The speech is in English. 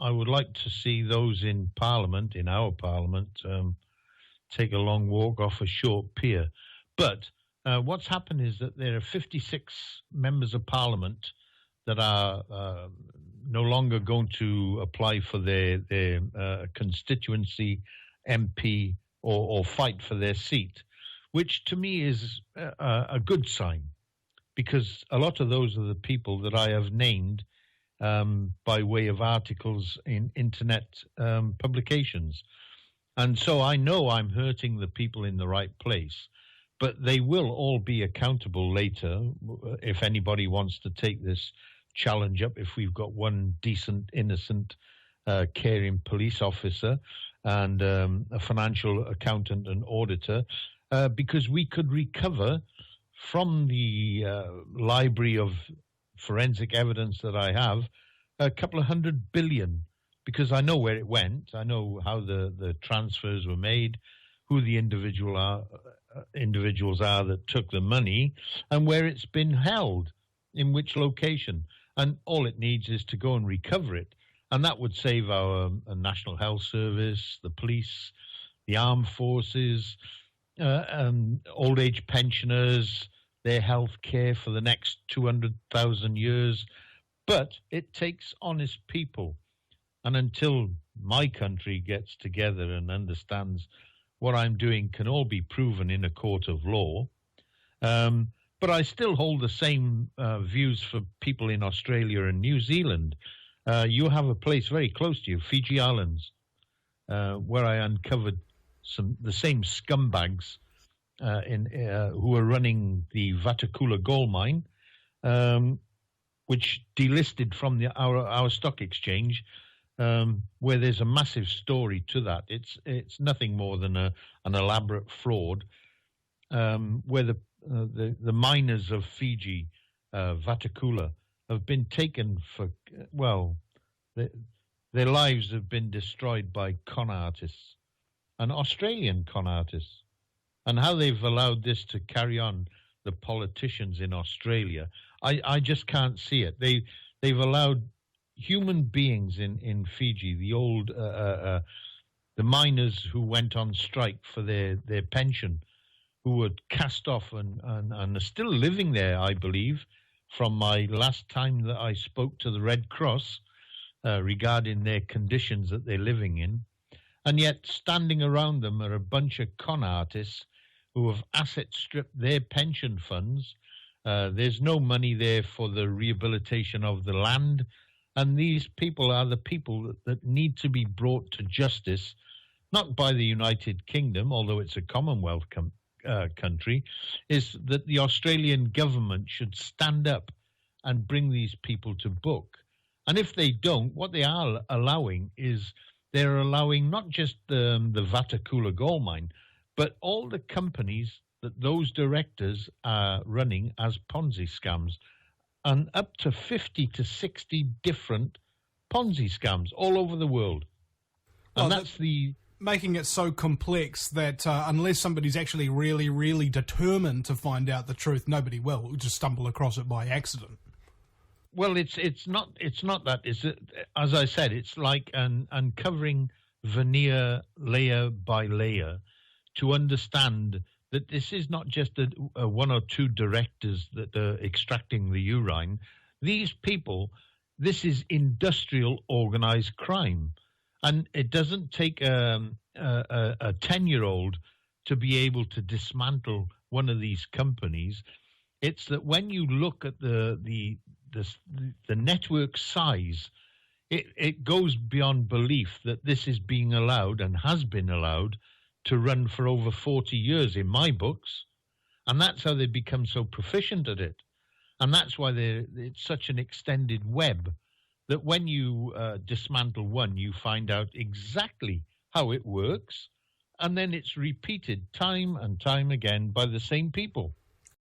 I would like to see those in Parliament, in our Parliament, take a long walk off a short pier. But what's happened is that there are 56 members of Parliament that are no longer going to apply for their constituency MP or fight for their seat, which to me is a good sign, because a lot of those are the people that I have named by way of articles in internet publications. And so I know I'm hurting the people in the right place, but they will all be accountable later if anybody wants to take this challenge up, if we've got one decent, innocent, caring police officer and a financial accountant and auditor, because we could recover from the library of forensic evidence that I have a couple of $100 billion, because I know where it went. I know how the transfers were made, who the individuals are that took the money, and where it's been held, in which location. And all it needs is to go and recover it. And that would save our National Health Service, the police, the armed forces, old age pensioners, their health care for the next 200,000 years. But it takes honest people. And until my country gets together and understands what I'm doing can all be proven in a court of law. But I still hold the same views for people in Australia and New Zealand. You have a place very close to you, Fiji Islands, where I uncovered the same scumbags who are running the Vatakula gold mine, which delisted from our stock exchange, where there's a massive story to that. It's nothing more than an elaborate fraud, where the miners of Fiji, Vatakula, have been taken for, their lives have been destroyed by con artists, and Australian con artists. And how they've allowed this to carry on, the politicians in Australia, I just can't see it. They've allowed human beings in Fiji, the old the miners who went on strike for their pension, who were cast off and are still living there, I believe, from my last time that I spoke to the Red Cross regarding their conditions that they're living in. And yet standing around them are a bunch of con artists who have asset stripped their pension funds. There's no money there for the rehabilitation of the land. And these people are the people that need to be brought to justice, not by the United Kingdom, although it's a Commonwealth country, is that the Australian government should stand up and bring these people to book. And if they don't, what they are allowing is they're allowing not just the Vatakula gold mine, but all the companies that those directors are running as Ponzi scams, and up to 50 to 60 different Ponzi scams all over the world. And that's making it so complex that unless somebody's actually really, really determined to find out the truth, nobody will. We'll just stumble across it by accident. Well, it's not that. As I said, it's like uncovering veneer layer by layer to understand that this is not just a one or two directors that are extracting the urine. These people, this is industrial organized crime. And it doesn't take a 10-year-old to be able to dismantle one of these companies. It's that when you look at the network size, it goes beyond belief that this is being allowed and has been allowed to run for over 40 years in my books. And that's how they become so proficient at it. And that's why it's such an extended web that when you dismantle one, you find out exactly how it works, and then it's repeated time and time again by the same people.